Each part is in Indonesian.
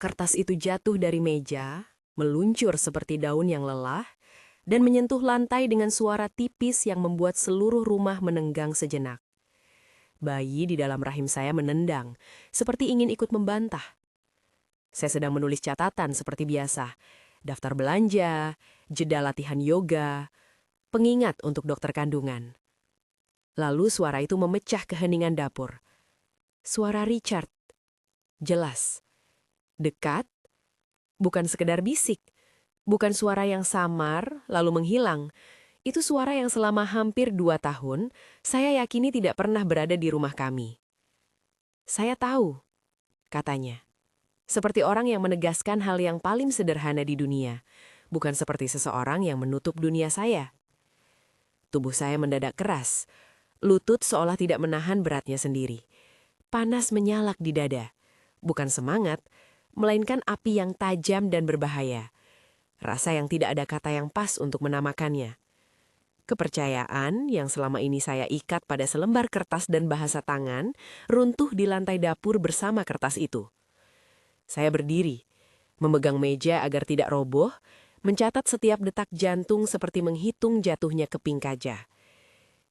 Kertas itu jatuh dari meja, meluncur seperti daun yang lelah, dan menyentuh lantai dengan suara tipis yang membuat seluruh rumah menenggang sejenak. Bayi di dalam rahim saya menendang, seperti ingin ikut membantah. Saya sedang menulis catatan seperti biasa, daftar belanja, jeda latihan yoga, pengingat untuk dokter kandungan. Lalu suara itu memecah keheningan dapur. Suara Richard. Jelas. Dekat. Bukan sekedar bisik. Bukan suara yang samar, lalu menghilang. Itu suara yang selama hampir 2 tahun, saya yakini tidak pernah berada di rumah kami. Saya tahu, katanya. Seperti orang yang menegaskan hal yang paling sederhana di dunia. Bukan seperti seseorang yang menutup dunia saya. Tubuh saya mendadak keras. Lutut seolah tidak menahan beratnya sendiri. Panas menyalak di dada. Bukan semangat, melainkan api yang tajam dan berbahaya. Rasa yang tidak ada kata yang pas untuk menamakannya. Kepercayaan yang selama ini saya ikat pada selembar kertas dan bahasa tangan, runtuh di lantai dapur bersama kertas itu. Saya berdiri, memegang meja agar tidak roboh, mencatat setiap detak jantung seperti menghitung jatuhnya keping kaca.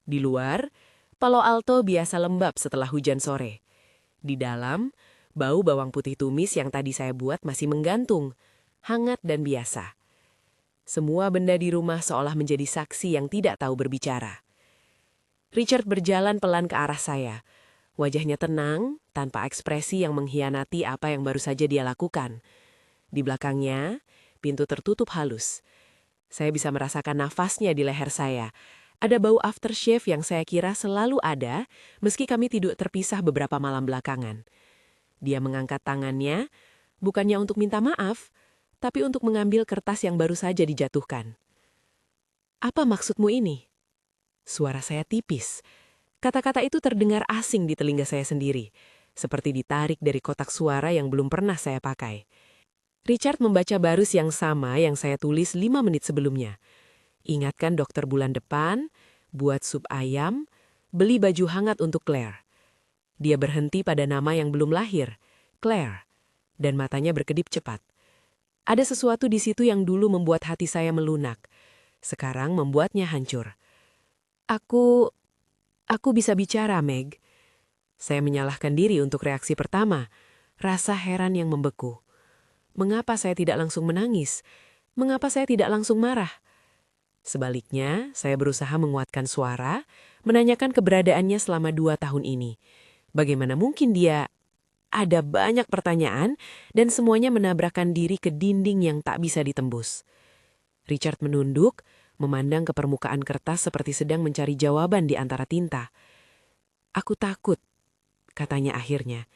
Di luar, Palo Alto biasa lembab setelah hujan sore. Di dalam, bau bawang putih tumis yang tadi saya buat masih menggantung, hangat dan biasa. Semua benda di rumah seolah menjadi saksi yang tidak tahu berbicara. Richard berjalan pelan ke arah saya. Wajahnya tenang, tanpa ekspresi yang mengkhianati apa yang baru saja dia lakukan. Di belakangnya, pintu tertutup halus. Saya bisa merasakan nafasnya di leher saya. Ada bau aftershave yang saya kira selalu ada, meski kami tidur terpisah beberapa malam belakangan. Dia mengangkat tangannya, bukannya untuk minta maaf, tapi untuk mengambil kertas yang baru saja dijatuhkan. "Apa maksudmu ini?" Suara saya tipis. Kata-kata itu terdengar asing di telinga saya sendiri, seperti ditarik dari kotak suara yang belum pernah saya pakai. Richard membaca barus yang sama yang saya tulis 5 menit sebelumnya. Ingatkan dokter bulan depan, buat sup ayam, beli baju hangat untuk Claire. Dia berhenti pada nama yang belum lahir, Claire, dan matanya berkedip cepat. Ada sesuatu di situ yang dulu membuat hati saya melunak. Sekarang membuatnya hancur. Aku bisa bicara, Meg. Saya menyalahkan diri untuk reaksi pertama, rasa heran yang membeku. Mengapa saya tidak langsung menangis? Mengapa saya tidak langsung marah? Sebaliknya, saya berusaha menguatkan suara, menanyakan keberadaannya selama 2 tahun ini. Bagaimana mungkin dia... Ada banyak pertanyaan, dan semuanya menabrakkan diri ke dinding yang tak bisa ditembus. Richard menunduk, memandang ke permukaan kertas seperti sedang mencari jawaban di antara tinta. "Aku takut," katanya akhirnya.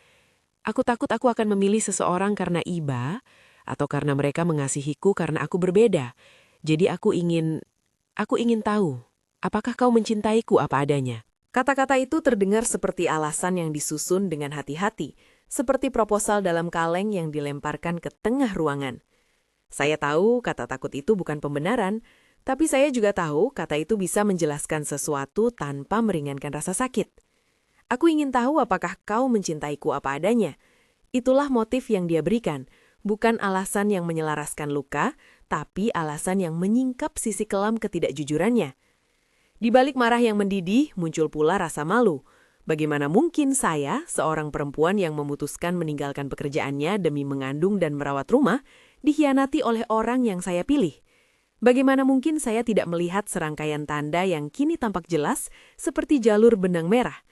"Aku takut aku akan memilih seseorang karena iba, atau karena mereka mengasihiku karena aku berbeda. Jadi aku ingin tahu, apakah kau mencintaiku apa adanya?" Kata-kata itu terdengar seperti alasan yang disusun dengan hati-hati, seperti proposal dalam kaleng yang dilemparkan ke tengah ruangan. Saya tahu kata takut itu bukan pembenaran, tapi saya juga tahu kata itu bisa menjelaskan sesuatu tanpa meringankan rasa sakit. "Aku ingin tahu apakah kau mencintaiku apa adanya." Itulah motif yang dia berikan, bukan alasan yang menyelaraskan luka, tapi alasan yang menyingkap sisi kelam ketidakjujurannya. Di balik marah yang mendidih, muncul pula rasa malu. Bagaimana mungkin saya, seorang perempuan yang memutuskan meninggalkan pekerjaannya demi mengandung dan merawat rumah, dikhianati oleh orang yang saya pilih? Bagaimana mungkin saya tidak melihat serangkaian tanda yang kini tampak jelas seperti jalur benang merah?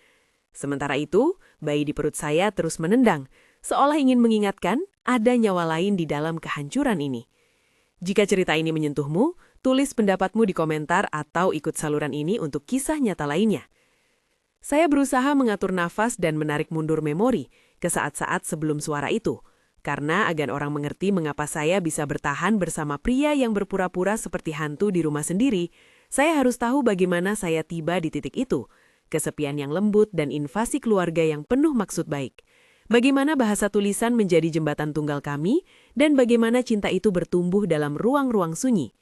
Sementara itu, bayi di perut saya terus menendang, seolah ingin mengingatkan ada nyawa lain di dalam kehancuran ini. Jika cerita ini menyentuhmu, tulis pendapatmu di komentar atau ikut saluran ini untuk kisah nyata lainnya. Saya berusaha mengatur nafas dan menarik mundur memori ke saat-saat sebelum suara itu, karena agar orang mengerti mengapa saya bisa bertahan bersama pria yang berpura-pura seperti hantu di rumah sendiri, saya harus tahu bagaimana saya tiba di titik itu, kesepian yang lembut dan invasi keluarga yang penuh maksud baik. Bagaimana bahasa tulisan menjadi jembatan tunggal kami, dan bagaimana cinta itu bertumbuh dalam ruang-ruang sunyi.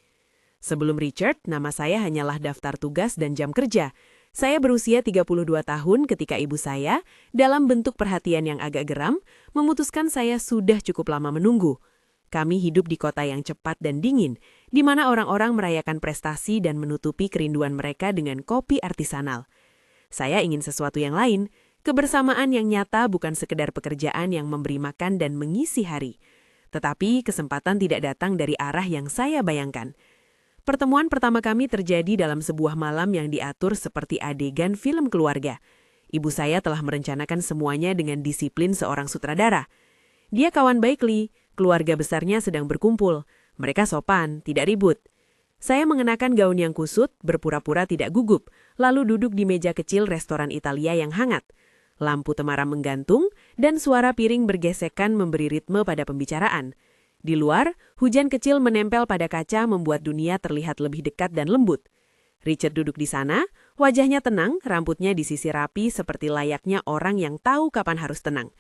Sebelum Richard, nama saya hanyalah daftar tugas dan jam kerja. Saya berusia 32 tahun ketika ibu saya, dalam bentuk perhatian yang agak geram, memutuskan saya sudah cukup lama menunggu. Kami hidup di kota yang cepat dan dingin, di mana orang-orang merayakan prestasi dan menutupi kerinduan mereka dengan kopi artisanal. Saya ingin sesuatu yang lain, kebersamaan yang nyata bukan sekedar pekerjaan yang memberi makan dan mengisi hari. Tetapi kesempatan tidak datang dari arah yang saya bayangkan. Pertemuan pertama kami terjadi dalam sebuah malam yang diatur seperti adegan film keluarga. Ibu saya telah merencanakan semuanya dengan disiplin seorang sutradara. Dia kawan baik Lee, keluarga besarnya sedang berkumpul. Mereka sopan, tidak ribut. Saya mengenakan gaun yang kusut, berpura-pura tidak gugup, lalu duduk di meja kecil restoran Italia yang hangat. Lampu temaram menggantung, dan suara piring bergesekan memberi ritme pada pembicaraan. Di luar, hujan kecil menempel pada kaca membuat dunia terlihat lebih dekat dan lembut. Richard duduk di sana, wajahnya tenang, rambutnya disisir rapi seperti layaknya orang yang tahu kapan harus tenang.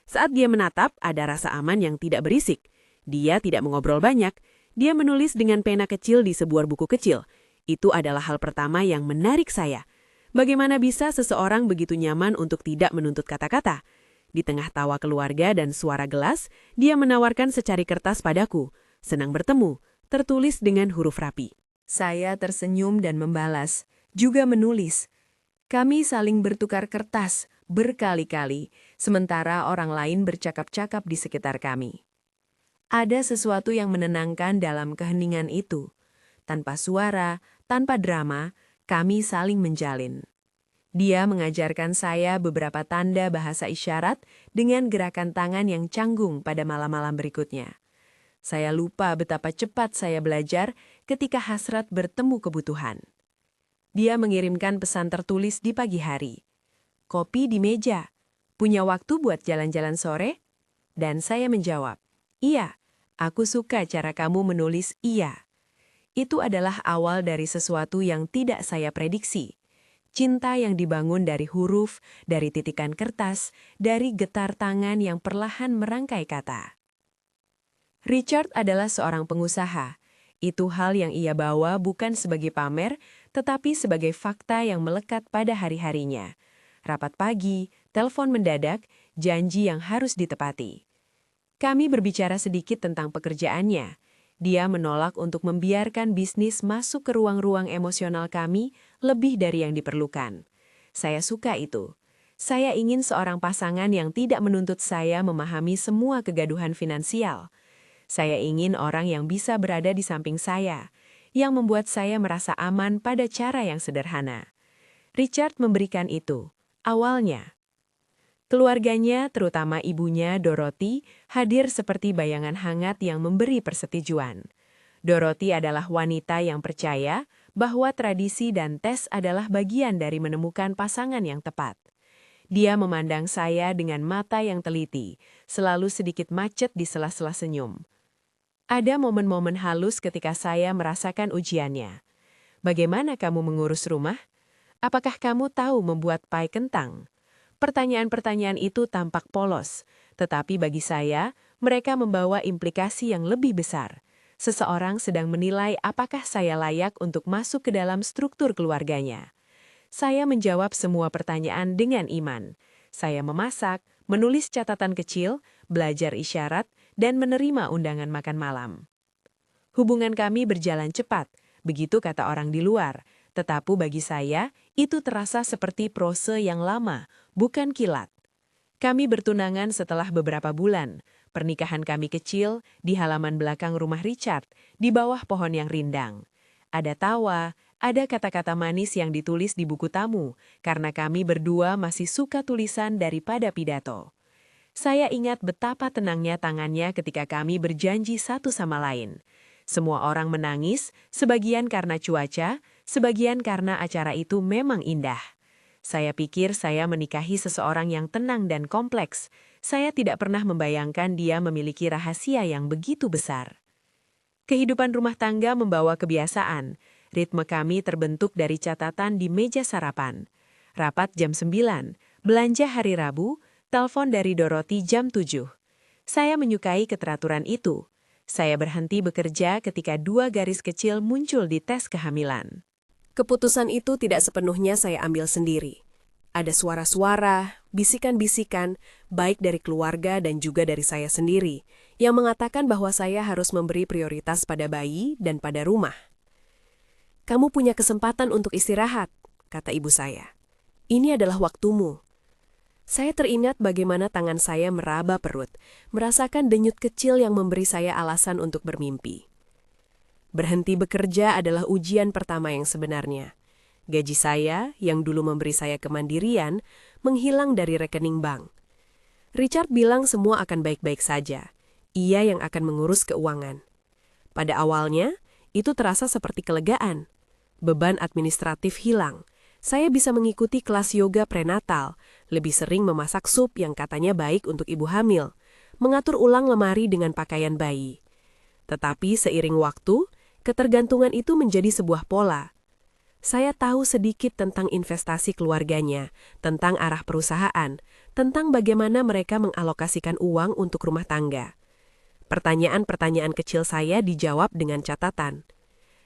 Saat dia menatap, ada rasa aman yang tidak berisik. Dia tidak mengobrol banyak, dia menulis dengan pena kecil di sebuah buku kecil. Itu adalah hal pertama yang menarik saya. Bagaimana bisa seseorang begitu nyaman untuk tidak menuntut kata-kata? Di tengah tawa keluarga dan suara gelas, dia menawarkan secari kertas padaku. Senang bertemu, tertulis dengan huruf rapi. Saya tersenyum dan membalas, juga menulis. Kami saling bertukar kertas berkali-kali, sementara orang lain bercakap-cakap di sekitar kami. Ada sesuatu yang menenangkan dalam keheningan itu. Tanpa suara, tanpa drama, kami saling menjalin. Dia mengajarkan saya beberapa tanda bahasa isyarat dengan gerakan tangan yang canggung pada malam-malam berikutnya. Saya lupa betapa cepat saya belajar ketika hasrat bertemu kebutuhan. Dia mengirimkan pesan tertulis di pagi hari. Kopi di meja. Punya waktu buat jalan-jalan sore? Dan saya menjawab, iya, aku suka cara kamu menulis iya. Itu adalah awal dari sesuatu yang tidak saya prediksi. Cinta yang dibangun dari huruf, dari titikan kertas, dari getar tangan yang perlahan merangkai kata. Richard adalah seorang pengusaha. Itu hal yang ia bawa bukan sebagai pamer, tetapi sebagai fakta yang melekat pada hari-harinya. Rapat pagi, telepon mendadak, janji yang harus ditepati. Kami berbicara sedikit tentang pekerjaannya. Dia menolak untuk membiarkan bisnis masuk ke ruang-ruang emosional kami lebih dari yang diperlukan. Saya suka itu. Saya ingin seorang pasangan yang tidak menuntut saya memahami semua kegaduhan finansial. Saya ingin orang yang bisa berada di samping saya, yang membuat saya merasa aman pada cara yang sederhana. Richard memberikan itu, awalnya. Keluarganya, terutama ibunya, Dorothy, hadir seperti bayangan hangat yang memberi persetujuan. Dorothy adalah wanita yang percaya bahwa tradisi dan tes adalah bagian dari menemukan pasangan yang tepat. Dia memandang saya dengan mata yang teliti, selalu sedikit macet di sela-sela senyum. Ada momen-momen halus ketika saya merasakan ujiannya. Bagaimana kamu mengurus rumah? Apakah kamu tahu membuat pie kentang? Pertanyaan-pertanyaan itu tampak polos, tetapi bagi saya, mereka membawa implikasi yang lebih besar. Seseorang sedang menilai apakah saya layak untuk masuk ke dalam struktur keluarganya. Saya menjawab semua pertanyaan dengan iman. Saya memasak, menulis catatan kecil, belajar isyarat, dan menerima undangan makan malam. Hubungan kami berjalan cepat, begitu kata orang di luar. Tetapi bagi saya, itu terasa seperti prose yang lama, bukan kilat. Kami bertunangan setelah beberapa bulan. Pernikahan kami kecil, di halaman belakang rumah Richard, di bawah pohon yang rindang. Ada tawa, ada kata-kata manis yang ditulis di buku tamu, karena kami berdua masih suka tulisan daripada pidato. Saya ingat betapa tenangnya tangannya ketika kami berjanji satu sama lain. Semua orang menangis, sebagian karena cuaca, sebagian karena acara itu memang indah. Saya pikir saya menikahi seseorang yang tenang dan kompleks. Saya tidak pernah membayangkan dia memiliki rahasia yang begitu besar. Kehidupan rumah tangga membawa kebiasaan. Ritme kami terbentuk dari catatan di meja sarapan. Rapat jam 9, belanja hari Rabu, telepon dari Dorothy jam 7. Saya menyukai keteraturan itu. Saya berhenti bekerja ketika 2 garis kecil muncul di tes kehamilan. Keputusan itu tidak sepenuhnya saya ambil sendiri. Ada suara-suara, bisikan-bisikan, baik dari keluarga dan juga dari saya sendiri, yang mengatakan bahwa saya harus memberi prioritas pada bayi dan pada rumah. "Kamu punya kesempatan untuk istirahat," kata ibu saya. "Ini adalah waktumu." Saya teringat bagaimana tangan saya meraba perut, merasakan denyut kecil yang memberi saya alasan untuk bermimpi. Berhenti bekerja adalah ujian pertama yang sebenarnya. Gaji saya, yang dulu memberi saya kemandirian, menghilang dari rekening bank. Richard bilang semua akan baik-baik saja. Ia yang akan mengurus keuangan. Pada awalnya, itu terasa seperti kelegaan. Beban administratif hilang. Saya bisa mengikuti kelas yoga prenatal, lebih sering memasak sup yang katanya baik untuk ibu hamil, mengatur ulang lemari dengan pakaian bayi. Tetapi seiring waktu, ketergantungan itu menjadi sebuah pola. Saya tahu sedikit tentang investasi keluarganya, tentang arah perusahaan, tentang bagaimana mereka mengalokasikan uang untuk rumah tangga. Pertanyaan-pertanyaan kecil saya dijawab dengan catatan.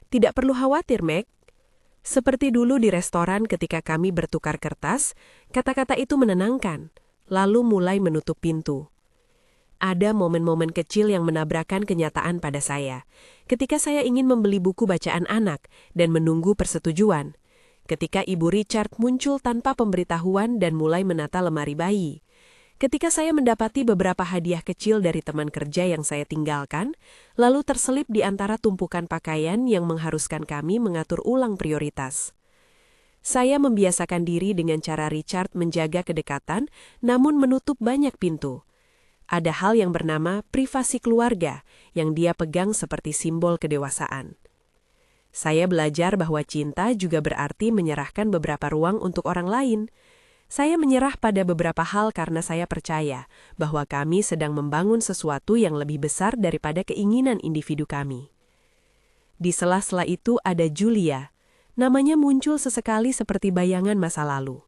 "Tidak perlu khawatir, Meg." Seperti dulu di restoran ketika kami bertukar kertas, kata-kata itu menenangkan, lalu mulai menutup pintu. Ada momen-momen kecil yang menabrakan kenyataan pada saya. Ketika saya ingin membeli buku bacaan anak dan menunggu persetujuan. Ketika Ibu Richard muncul tanpa pemberitahuan dan mulai menata lemari bayi. Ketika saya mendapati beberapa hadiah kecil dari teman kerja yang saya tinggalkan, lalu terselip di antara tumpukan pakaian yang mengharuskan kami mengatur ulang prioritas. Saya membiasakan diri dengan cara Richard menjaga kedekatan, namun menutup banyak pintu. Ada hal yang bernama privasi keluarga yang dia pegang seperti simbol kedewasaan. Saya belajar bahwa cinta juga berarti menyerahkan beberapa ruang untuk orang lain. Saya menyerah pada beberapa hal karena saya percaya bahwa kami sedang membangun sesuatu yang lebih besar daripada keinginan individu kami. Di sela-sela itu ada Julia. Namanya muncul sesekali seperti bayangan masa lalu.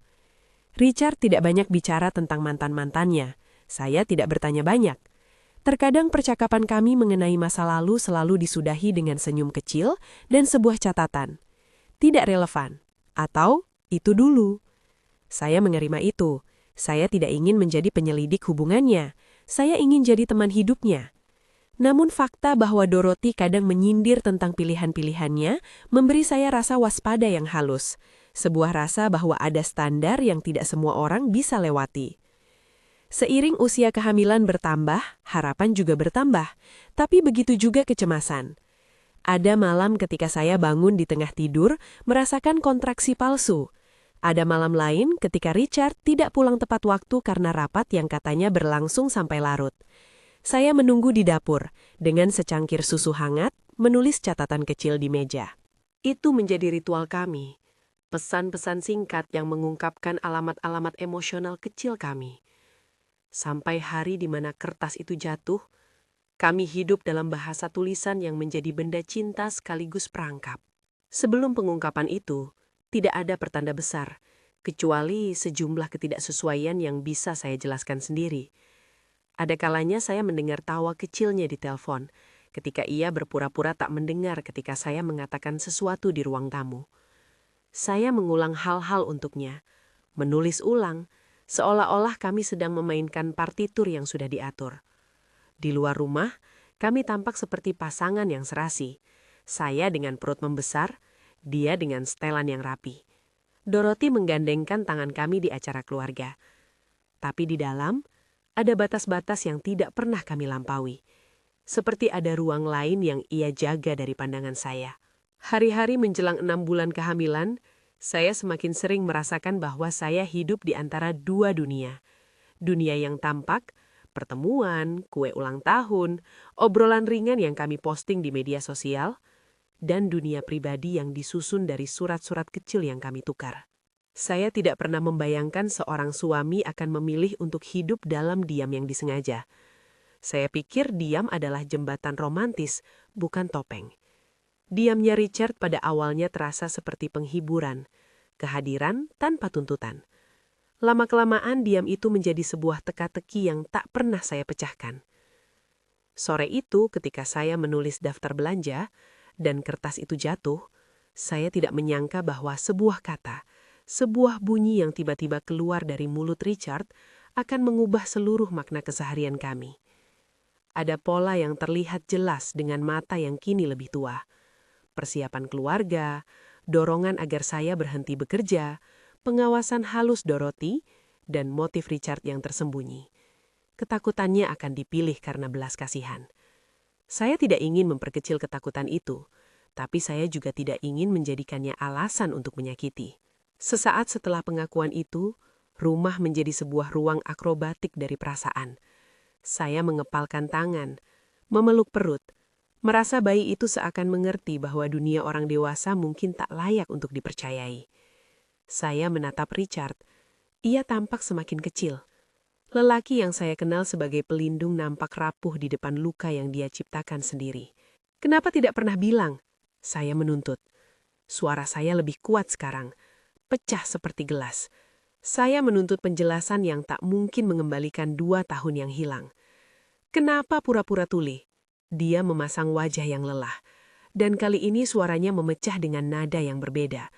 Richard tidak banyak bicara tentang mantan-mantannya. Saya tidak bertanya banyak. Terkadang percakapan kami mengenai masa lalu selalu disudahi dengan senyum kecil dan sebuah catatan. Tidak relevan. Atau, itu dulu. Saya menerima itu. Saya tidak ingin menjadi penyelidik hubungannya. Saya ingin jadi teman hidupnya. Namun fakta bahwa Dorothy kadang menyindir tentang pilihan-pilihannya memberi saya rasa waspada yang halus. Sebuah rasa bahwa ada standar yang tidak semua orang bisa lewati. Seiring usia kehamilan bertambah, harapan juga bertambah, tapi begitu juga kecemasan. Ada malam ketika saya bangun di tengah tidur, merasakan kontraksi palsu. Ada malam lain ketika Richard tidak pulang tepat waktu karena rapat yang katanya berlangsung sampai larut. Saya menunggu di dapur, dengan secangkir susu hangat, menulis catatan kecil di meja. Itu menjadi ritual kami. Pesan-pesan singkat yang mengungkapkan alamat-alamat emosional kecil kami. Sampai hari di mana kertas itu jatuh, kami hidup dalam bahasa tulisan yang menjadi benda cinta sekaligus perangkap. Sebelum pengungkapan itu, tidak ada pertanda besar, kecuali sejumlah ketidaksesuaian yang bisa saya jelaskan sendiri. Ada kalanya saya mendengar tawa kecilnya di telepon, ketika ia berpura-pura tak mendengar ketika saya mengatakan sesuatu di ruang tamu. Saya mengulang hal-hal untuknya, menulis ulang, seolah-olah kami sedang memainkan partitur yang sudah diatur. Di luar rumah, kami tampak seperti pasangan yang serasi. Saya dengan perut membesar, dia dengan setelan yang rapi. Dorothy menggandengkan tangan kami di acara keluarga. Tapi di dalam, ada batas-batas yang tidak pernah kami lampaui. Seperti ada ruang lain yang ia jaga dari pandangan saya. Hari-hari menjelang 6 bulan kehamilan, saya semakin sering merasakan bahwa saya hidup di antara dua dunia. Dunia yang tampak, pertemuan, kue ulang tahun, obrolan ringan yang kami posting di media sosial, dan dunia pribadi yang disusun dari surat-surat kecil yang kami tukar. Saya tidak pernah membayangkan seorang suami akan memilih untuk hidup dalam diam yang disengaja. Saya pikir diam adalah jembatan romantis, bukan topeng. Diamnya Richard pada awalnya terasa seperti penghiburan, kehadiran tanpa tuntutan. Lama-kelamaan diam itu menjadi sebuah teka-teki yang tak pernah saya pecahkan. Sore itu ketika saya menulis daftar belanja, dan kertas itu jatuh, Saya tidak menyangka bahwa sebuah kata, sebuah bunyi yang tiba-tiba keluar dari mulut Richard akan mengubah seluruh makna keseharian kami. Ada pola yang terlihat jelas dengan mata yang kini lebih tua. Persiapan keluarga, dorongan agar saya berhenti bekerja, pengawasan halus Dorothy, dan motif Richard yang tersembunyi. Ketakutannya akan dipilih karena belas kasihan. Saya tidak ingin memperkecil ketakutan itu, tapi saya juga tidak ingin menjadikannya alasan untuk menyakiti. Sesaat setelah pengakuan itu, rumah menjadi sebuah ruang akrobatik dari perasaan. Saya mengepalkan tangan, memeluk perut, merasa bayi itu seakan mengerti bahwa dunia orang dewasa mungkin tak layak untuk dipercayai. Saya menatap Richard. Ia tampak semakin kecil. Lelaki yang saya kenal sebagai pelindung nampak rapuh di depan luka yang dia ciptakan sendiri. Kenapa tidak pernah bilang? Saya menuntut. Suara saya lebih kuat sekarang, pecah seperti gelas. Saya menuntut penjelasan yang tak mungkin mengembalikan 2 tahun yang hilang. Kenapa pura-pura tuli? Dia memasang wajah yang lelah. Dan kali ini suaranya memecah dengan nada yang berbeda.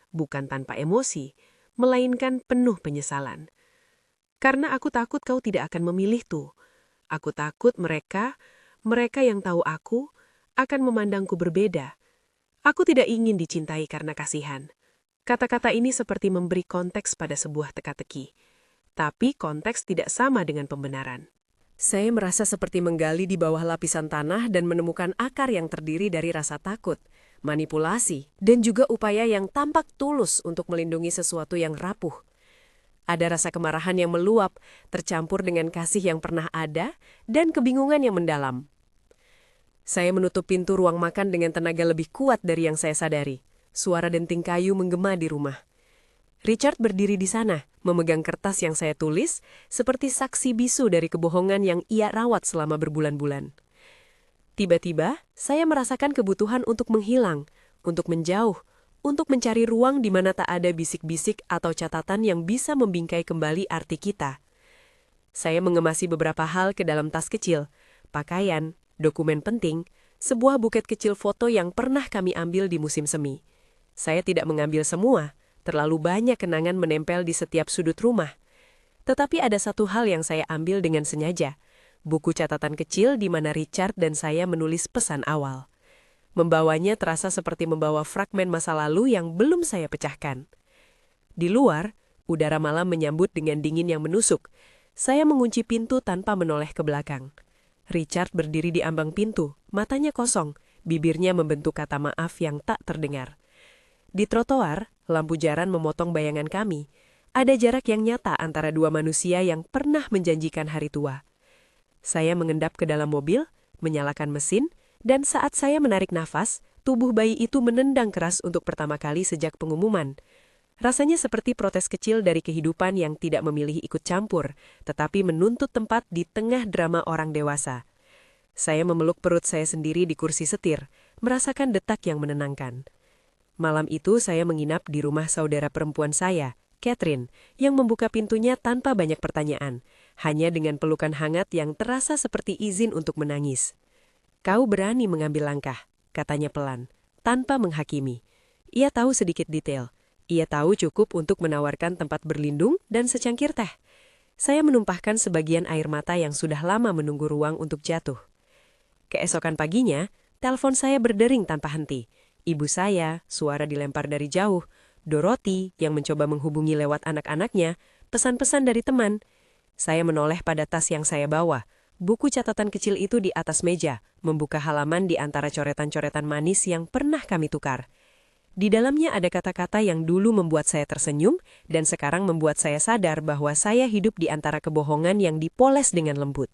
Bukan tanpa emosi, melainkan penuh penyesalan. Karena aku takut kau tidak akan memilih tuh. Aku takut mereka yang tahu aku, akan memandangku berbeda. Aku tidak ingin dicintai karena kasihan. Kata-kata ini seperti memberi konteks pada sebuah teka-teki. Tapi konteks tidak sama dengan pembenaran. Saya merasa seperti menggali di bawah lapisan tanah dan menemukan akar yang terdiri dari rasa takut, manipulasi, dan juga upaya yang tampak tulus untuk melindungi sesuatu yang rapuh. Ada rasa kemarahan yang meluap, tercampur dengan kasih yang pernah ada, dan kebingungan yang mendalam. Saya menutup pintu ruang makan dengan tenaga lebih kuat dari yang saya sadari. Suara denting kayu menggema di rumah. Richard berdiri di sana, memegang kertas yang saya tulis, seperti saksi bisu dari kebohongan yang ia rawat selama berbulan-bulan. Tiba-tiba, saya merasakan kebutuhan untuk menghilang, untuk menjauh, untuk mencari ruang di mana tak ada bisik-bisik atau catatan yang bisa membingkai kembali arti kita. Saya mengemasi beberapa hal ke dalam tas kecil, pakaian, dokumen penting, sebuah buket kecil foto yang pernah kami ambil di musim semi. Saya tidak mengambil semua, terlalu banyak kenangan menempel di setiap sudut rumah. Tetapi ada satu hal yang saya ambil dengan sengaja, buku catatan kecil di mana Richard dan saya menulis pesan awal. Membawanya terasa seperti membawa fragmen masa lalu yang belum saya pecahkan. Di luar, udara malam menyambut dengan dingin yang menusuk. Saya mengunci pintu tanpa menoleh ke belakang. Richard berdiri di ambang pintu, matanya kosong, bibirnya membentuk kata maaf yang tak terdengar. Di trotoar, lampu jaran memotong bayangan kami. Ada jarak yang nyata antara dua manusia yang pernah menjanjikan hari tua. Saya mengendap ke dalam mobil, menyalakan mesin, dan saat saya menarik nafas, tubuh bayi itu menendang keras untuk pertama kali sejak pengumuman. Rasanya seperti protes kecil dari kehidupan yang tidak memilih ikut campur, tetapi menuntut tempat di tengah drama orang dewasa. Saya memeluk perut saya sendiri di kursi setir, merasakan detak yang menenangkan. Malam itu saya menginap di rumah saudara perempuan saya, Catherine, yang membuka pintunya tanpa banyak pertanyaan, hanya dengan pelukan hangat yang terasa seperti izin untuk menangis. Kau berani mengambil langkah, katanya pelan, tanpa menghakimi. Ia tahu sedikit detail. Ia tahu cukup untuk menawarkan tempat berlindung dan secangkir teh. Saya menumpahkan sebagian air mata yang sudah lama menunggu ruang untuk jatuh. Keesokan paginya, telepon saya berdering tanpa henti. Ibu saya, suara dilempar dari jauh, Dorothy yang mencoba menghubungi lewat anak-anaknya, pesan-pesan dari teman. Saya menoleh pada tas yang saya bawa. Buku catatan kecil itu di atas meja, membuka halaman di antara coretan-coretan manis yang pernah kami tukar. Di dalamnya ada kata-kata yang dulu membuat saya tersenyum dan sekarang membuat saya sadar bahwa saya hidup di antara kebohongan yang dipoles dengan lembut.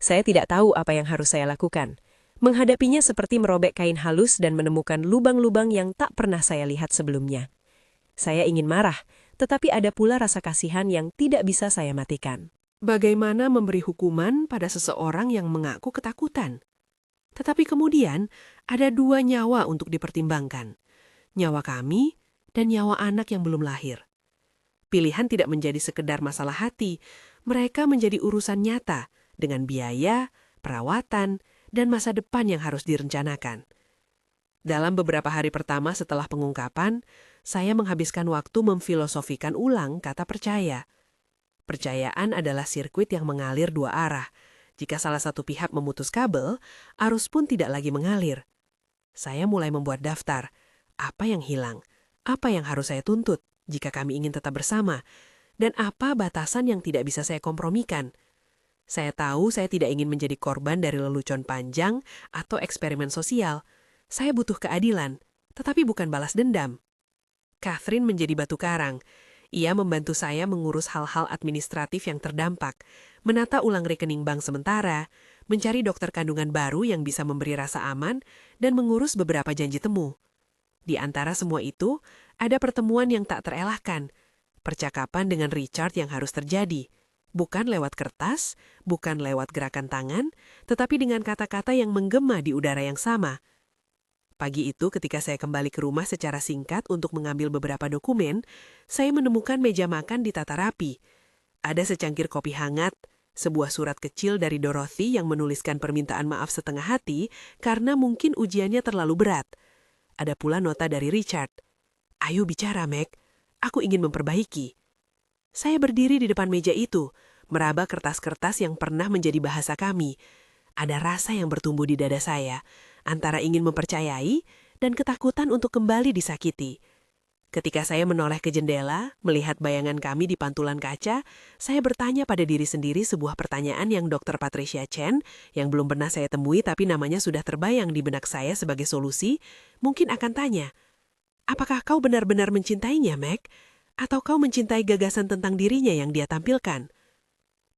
Saya tidak tahu apa yang harus saya lakukan. Menghadapinya seperti merobek kain halus dan menemukan lubang-lubang yang tak pernah saya lihat sebelumnya. Saya ingin marah, tetapi ada pula rasa kasihan yang tidak bisa saya matikan. Bagaimana memberi hukuman pada seseorang yang mengaku ketakutan? Tetapi kemudian ada 2 nyawa untuk dipertimbangkan. Nyawa kami dan nyawa anak yang belum lahir. Pilihan tidak menjadi sekedar masalah hati, mereka menjadi urusan nyata dengan biaya, perawatan, dan masa depan yang harus direncanakan. Dalam beberapa hari pertama setelah pengungkapan, saya menghabiskan waktu memfilosofikan ulang kata percaya. Percayaan adalah sirkuit yang mengalir dua arah. Jika salah satu pihak memutus kabel, arus pun tidak lagi mengalir. Saya mulai membuat daftar. Apa yang hilang? Apa yang harus saya tuntut jika kami ingin tetap bersama? Dan apa batasan yang tidak bisa saya kompromikan? Saya tahu saya tidak ingin menjadi korban dari lelucon panjang atau eksperimen sosial. Saya butuh keadilan, tetapi bukan balas dendam. Catherine menjadi batu karang. Ia membantu saya mengurus hal-hal administratif yang terdampak, menata ulang rekening bank sementara, mencari dokter kandungan baru yang bisa memberi rasa aman, dan mengurus beberapa janji temu. Di antara semua itu, ada pertemuan yang tak terelakkan. Percakapan dengan Richard yang harus terjadi. Bukan lewat kertas, bukan lewat gerakan tangan, tetapi dengan kata-kata yang menggema di udara yang sama. Pagi itu ketika saya kembali ke rumah secara singkat untuk mengambil beberapa dokumen, saya menemukan meja makan ditata rapi. Ada secangkir kopi hangat, sebuah surat kecil dari Dorothy yang menuliskan permintaan maaf setengah hati karena mungkin ujiannya terlalu berat. Ada pula nota dari Richard. "Ayo bicara, Meg. Aku ingin memperbaiki." Saya berdiri di depan meja itu, meraba kertas-kertas yang pernah menjadi bahasa kami. Ada rasa yang bertumbuh di dada saya, antara ingin mempercayai dan ketakutan untuk kembali disakiti. Ketika saya menoleh ke jendela, melihat bayangan kami di pantulan kaca, saya bertanya pada diri sendiri sebuah pertanyaan yang Dr. Patricia Chen, yang belum pernah saya temui tapi namanya sudah terbayang di benak saya sebagai solusi, mungkin akan tanya, "Apakah kau benar-benar mencintainya, Meg? Atau kau mencintai gagasan tentang dirinya yang dia tampilkan?"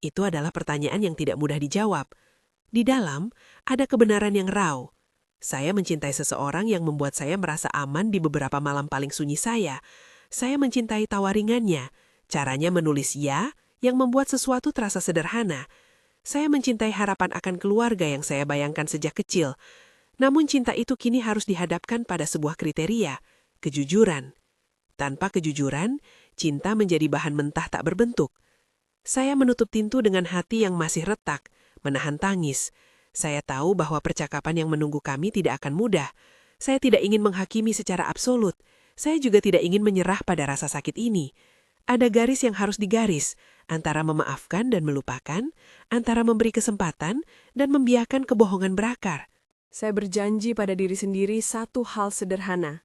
Itu adalah pertanyaan yang tidak mudah dijawab. Di dalam, ada kebenaran yang raw. Saya mencintai seseorang yang membuat saya merasa aman di beberapa malam paling sunyi saya. Saya mencintai tawaringannya, caranya menulis ya, yang membuat sesuatu terasa sederhana. Saya mencintai harapan akan keluarga yang saya bayangkan sejak kecil. Namun cinta itu kini harus dihadapkan pada sebuah kriteria, kejujuran. Tanpa kejujuran, cinta menjadi bahan mentah tak berbentuk. Saya menutup pintu dengan hati yang masih retak, menahan tangis. Saya tahu bahwa percakapan yang menunggu kami tidak akan mudah. Saya tidak ingin menghakimi secara absolut. Saya juga tidak ingin menyerah pada rasa sakit ini. Ada garis yang harus digaris, antara memaafkan dan melupakan, antara memberi kesempatan dan membiarkan kebohongan berakar. Saya berjanji pada diri sendiri satu hal sederhana.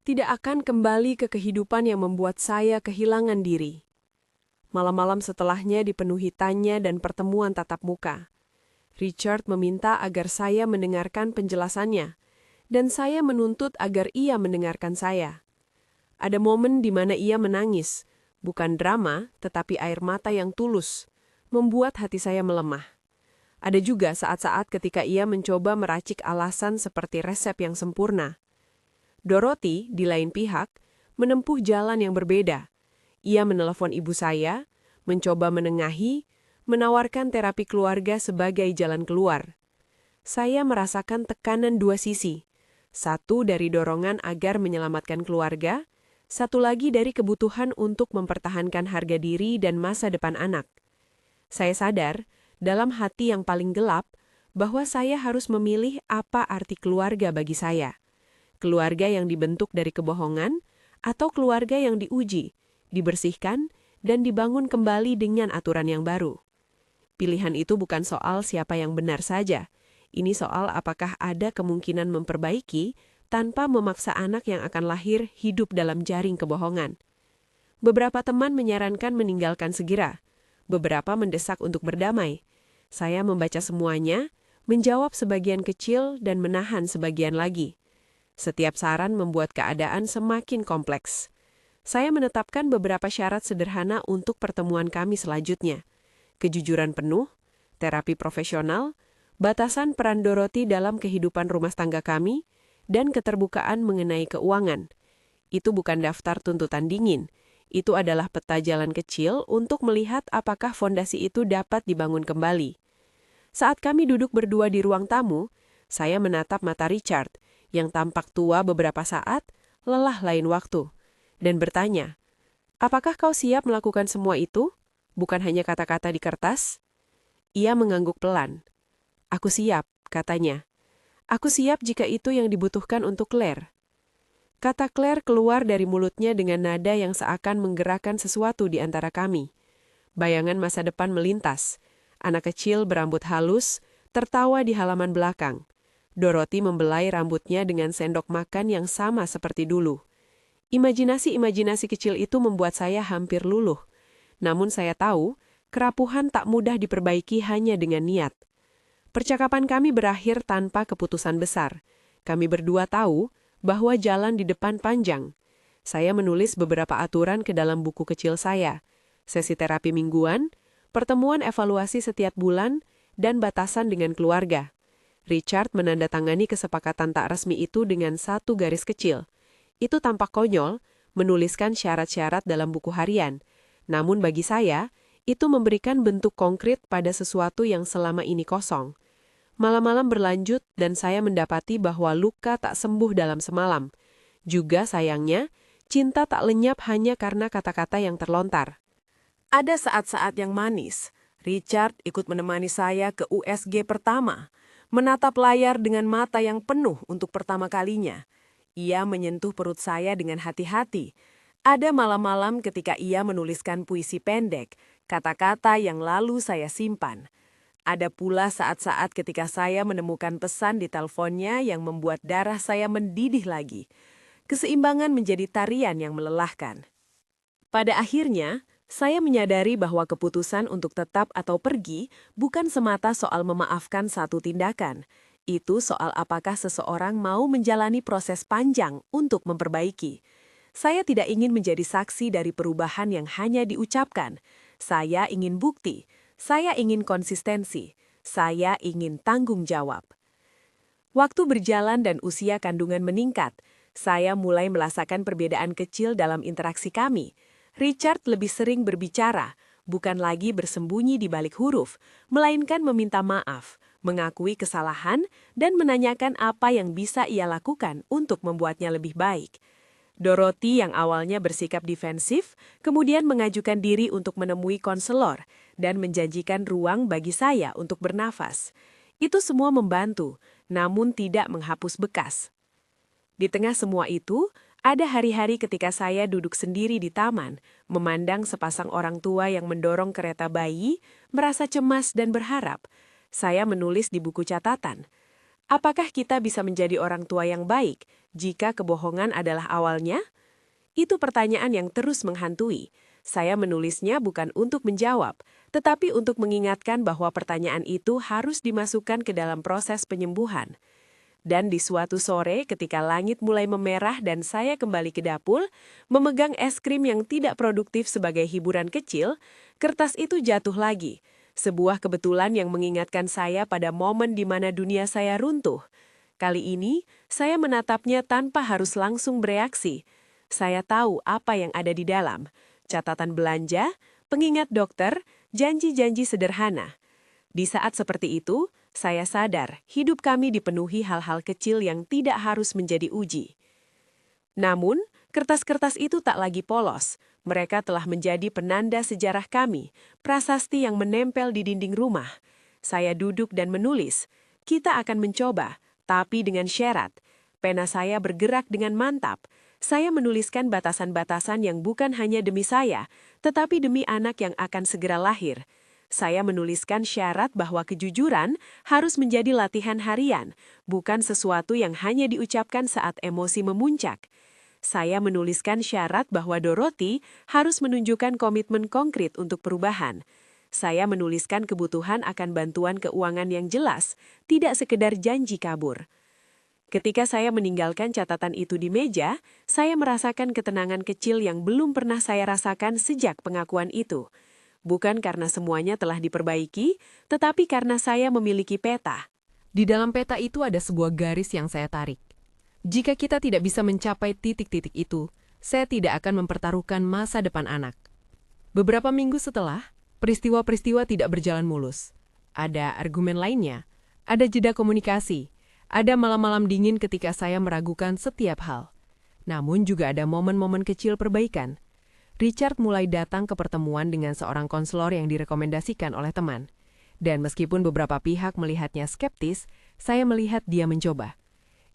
Tidak akan kembali ke kehidupan yang membuat saya kehilangan diri. Malam-malam setelahnya dipenuhi tanya dan pertemuan tatap muka. Richard meminta agar saya mendengarkan penjelasannya, dan saya menuntut agar ia mendengarkan saya. Ada momen di mana ia menangis, bukan drama, tetapi air mata yang tulus, membuat hati saya melemah. Ada juga saat-saat ketika ia mencoba meracik alasan seperti resep yang sempurna. Dorothy, di lain pihak, menempuh jalan yang berbeda. Ia menelepon ibu saya, mencoba menengahi, menawarkan terapi keluarga sebagai jalan keluar. Saya merasakan tekanan dua sisi. Satu dari dorongan agar menyelamatkan keluarga, satu lagi dari kebutuhan untuk mempertahankan harga diri dan masa depan anak. Saya sadar, dalam hati yang paling gelap, bahwa saya harus memilih apa arti keluarga bagi saya. Keluarga yang dibentuk dari kebohongan, atau keluarga yang diuji, dibersihkan, dan dibangun kembali dengan aturan yang baru. Pilihan itu bukan soal siapa yang benar saja. Ini soal apakah ada kemungkinan memperbaiki tanpa memaksa anak yang akan lahir hidup dalam jaring kebohongan. Beberapa teman menyarankan meninggalkan segera. Beberapa mendesak untuk berdamai. Saya membaca semuanya, menjawab sebagian kecil, dan menahan sebagian lagi. Setiap saran membuat keadaan semakin kompleks. Saya menetapkan beberapa syarat sederhana untuk pertemuan kami selanjutnya. Kejujuran penuh, terapi profesional, batasan peran Dorothy dalam kehidupan rumah tangga kami, dan keterbukaan mengenai keuangan. Itu bukan daftar tuntutan dingin. Itu adalah peta jalan kecil untuk melihat apakah fondasi itu dapat dibangun kembali. Saat kami duduk berdua di ruang tamu, saya menatap mata Richard, yang tampak tua beberapa saat, lelah lain waktu, dan bertanya, "Apakah kau siap melakukan semua itu? Bukan hanya kata-kata di kertas?" Ia mengangguk pelan. "Aku siap," katanya. Aku siap jika itu yang dibutuhkan untuk Claire. Kata Claire keluar dari mulutnya dengan nada yang seakan menggerakkan sesuatu di antara kami. Bayangan masa depan melintas. Anak kecil berambut halus, tertawa di halaman belakang. Dorothy membelai rambutnya dengan sendok makan yang sama seperti dulu. Imajinasi-imajinasi kecil itu membuat saya hampir luluh. Namun saya tahu, kerapuhan tak mudah diperbaiki hanya dengan niat. Percakapan kami berakhir tanpa keputusan besar. Kami berdua tahu bahwa jalan di depan panjang. Saya menulis beberapa aturan ke dalam buku kecil saya. Sesi terapi mingguan, pertemuan evaluasi setiap bulan, dan batasan dengan keluarga. Richard menandatangani kesepakatan tak resmi itu dengan satu garis kecil. Itu tampak konyol, menuliskan syarat-syarat dalam buku harian. Namun bagi saya, itu memberikan bentuk konkret pada sesuatu yang selama ini kosong. Malam-malam berlanjut dan saya mendapati bahwa luka tak sembuh dalam semalam. Juga sayangnya, cinta tak lenyap hanya karena kata-kata yang terlontar. Ada saat-saat yang manis. Richard ikut menemani saya ke USG pertama, menatap layar dengan mata yang penuh untuk pertama kalinya. Ia menyentuh perut saya dengan hati-hati. Ada malam-malam ketika ia menuliskan puisi pendek, kata-kata yang lalu saya simpan. Ada pula saat-saat ketika saya menemukan pesan di teleponnya yang membuat darah saya mendidih lagi. Keseimbangan menjadi tarian yang melelahkan. Pada akhirnya, saya menyadari bahwa keputusan untuk tetap atau pergi bukan semata soal memaafkan satu tindakan. Itu soal apakah seseorang mau menjalani proses panjang untuk memperbaiki. Saya tidak ingin menjadi saksi dari perubahan yang hanya diucapkan. Saya ingin bukti. Saya ingin konsistensi. Saya ingin tanggung jawab. Waktu berjalan dan usia kandungan meningkat, saya mulai merasakan perbedaan kecil dalam interaksi kami. Richard lebih sering berbicara, bukan lagi bersembunyi di balik huruf, melainkan meminta maaf, mengakui kesalahan, dan menanyakan apa yang bisa ia lakukan untuk membuatnya lebih baik. Dorothy yang awalnya bersikap defensif, kemudian mengajukan diri untuk menemui konselor dan menjanjikan ruang bagi saya untuk bernafas. Itu semua membantu, namun tidak menghapus bekas. Di tengah semua itu, ada hari-hari ketika saya duduk sendiri di taman, memandang sepasang orang tua yang mendorong kereta bayi, merasa cemas dan berharap. Saya menulis di buku catatan. Apakah kita bisa menjadi orang tua yang baik jika kebohongan adalah awalnya? Itu pertanyaan yang terus menghantui. Saya menulisnya bukan untuk menjawab, tetapi untuk mengingatkan bahwa pertanyaan itu harus dimasukkan ke dalam proses penyembuhan. Dan di suatu sore ketika langit mulai memerah dan saya kembali ke dapur, memegang es krim yang tidak produktif sebagai hiburan kecil, kertas itu jatuh lagi. Sebuah kebetulan yang mengingatkan saya pada momen di mana dunia saya runtuh. Kali ini, saya menatapnya tanpa harus langsung bereaksi. Saya tahu apa yang ada di dalam. Catatan belanja, pengingat dokter, janji-janji sederhana. Di saat seperti itu, saya sadar hidup kami dipenuhi hal-hal kecil yang tidak harus menjadi uji. Namun, kertas-kertas itu tak lagi polos. Mereka telah menjadi penanda sejarah kami, prasasti yang menempel di dinding rumah. Saya duduk dan menulis. Kita akan mencoba, tapi dengan syarat. Pena saya bergerak dengan mantap. Saya menuliskan batasan-batasan yang bukan hanya demi saya, tetapi demi anak yang akan segera lahir. Saya menuliskan syarat bahwa kejujuran harus menjadi latihan harian, bukan sesuatu yang hanya diucapkan saat emosi memuncak. Saya menuliskan syarat bahwa Dorothy harus menunjukkan komitmen konkret untuk perubahan. Saya menuliskan kebutuhan akan bantuan keuangan yang jelas, tidak sekedar janji kabur. Ketika saya meninggalkan catatan itu di meja, saya merasakan ketenangan kecil yang belum pernah saya rasakan sejak pengakuan itu. Bukan karena semuanya telah diperbaiki, tetapi karena saya memiliki peta. Di dalam peta itu ada sebuah garis yang saya tarik. Jika kita tidak bisa mencapai titik-titik itu, saya tidak akan mempertaruhkan masa depan anak. Beberapa minggu setelah, peristiwa-peristiwa tidak berjalan mulus. Ada argumen lainnya, ada jeda komunikasi, ada malam-malam dingin ketika saya meragukan setiap hal. Namun juga ada momen-momen kecil perbaikan. Richard mulai datang ke pertemuan dengan seorang konselor yang direkomendasikan oleh teman. Dan meskipun beberapa pihak melihatnya skeptis, saya melihat dia mencoba.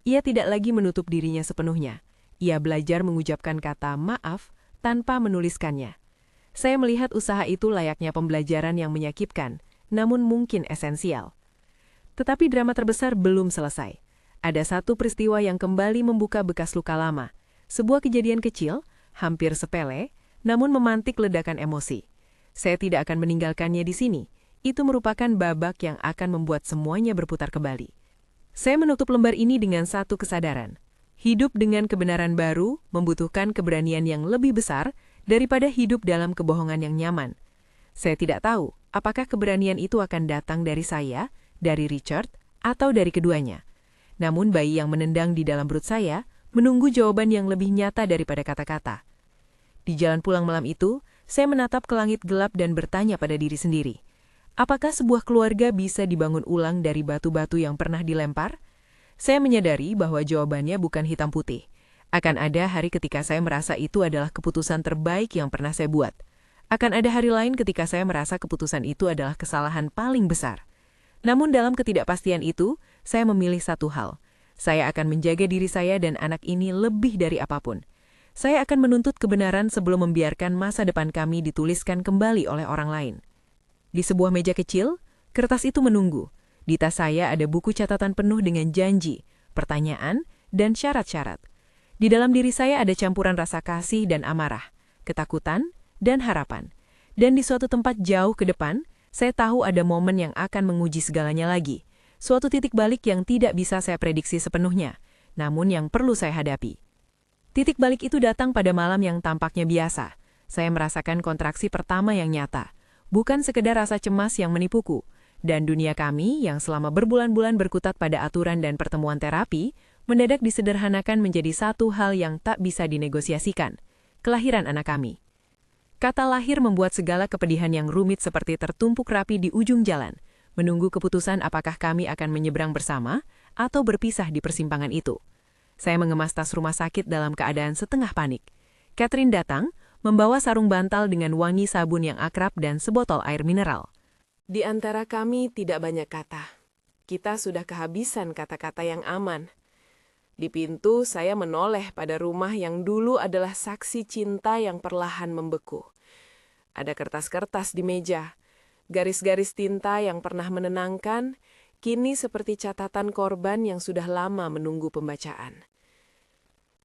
Ia tidak lagi menutup dirinya sepenuhnya. Ia belajar mengucapkan kata maaf tanpa menuliskannya. Saya melihat usaha itu layaknya pembelajaran yang menyakitkan, namun mungkin esensial. Tetapi drama terbesar belum selesai. Ada satu peristiwa yang kembali membuka bekas luka lama. Sebuah kejadian kecil, hampir sepele, namun memantik ledakan emosi. Saya tidak akan meninggalkannya di sini. Itu merupakan babak yang akan membuat semuanya berputar kembali. Saya menutup lembar ini dengan satu kesadaran. Hidup dengan kebenaran baru membutuhkan keberanian yang lebih besar daripada hidup dalam kebohongan yang nyaman. Saya tidak tahu apakah keberanian itu akan datang dari saya, dari Richard, atau dari keduanya. Namun bayi yang menendang di dalam perut saya menunggu jawaban yang lebih nyata daripada kata-kata. Di jalan pulang malam itu, saya menatap ke langit gelap dan bertanya pada diri sendiri. Apakah sebuah keluarga bisa dibangun ulang dari batu-batu yang pernah dilempar? Saya menyadari bahwa jawabannya bukan hitam putih. Akan ada hari ketika saya merasa itu adalah keputusan terbaik yang pernah saya buat. Akan ada hari lain ketika saya merasa keputusan itu adalah kesalahan paling besar. Namun dalam ketidakpastian itu, saya memilih satu hal. Saya akan menjaga diri saya dan anak ini lebih dari apapun. Saya akan menuntut kebenaran sebelum membiarkan masa depan kami dituliskan kembali oleh orang lain. Di sebuah meja kecil, kertas itu menunggu. Di tas saya ada buku catatan penuh dengan janji, pertanyaan, dan syarat-syarat. Di dalam diri saya ada campuran rasa kasih dan amarah, ketakutan, dan harapan. Dan di suatu tempat jauh ke depan, saya tahu ada momen yang akan menguji segalanya lagi. Suatu titik balik yang tidak bisa saya prediksi sepenuhnya, namun yang perlu saya hadapi. Titik balik itu datang pada malam yang tampaknya biasa. Saya merasakan kontraksi pertama yang nyata, bukan sekedar rasa cemas yang menipuku. Dan dunia kami yang selama berbulan-bulan berkutat pada aturan dan pertemuan terapi, mendadak disederhanakan menjadi satu hal yang tak bisa dinegosiasikan. Kelahiran anak kami. Kata lahir membuat segala kepedihan yang rumit seperti tertumpuk rapi di ujung jalan, menunggu keputusan apakah kami akan menyeberang bersama atau berpisah di persimpangan itu. Saya mengemas tas rumah sakit dalam keadaan setengah panik. Catherine datang, membawa sarung bantal dengan wangi sabun yang akrab dan sebotol air mineral. Di antara kami tidak banyak kata. Kita sudah kehabisan kata-kata yang aman. Di pintu, saya menoleh pada rumah yang dulu adalah saksi cinta yang perlahan membeku. Ada kertas-kertas di meja. Garis-garis tinta yang pernah menenangkan, kini seperti catatan korban yang sudah lama menunggu pembacaan.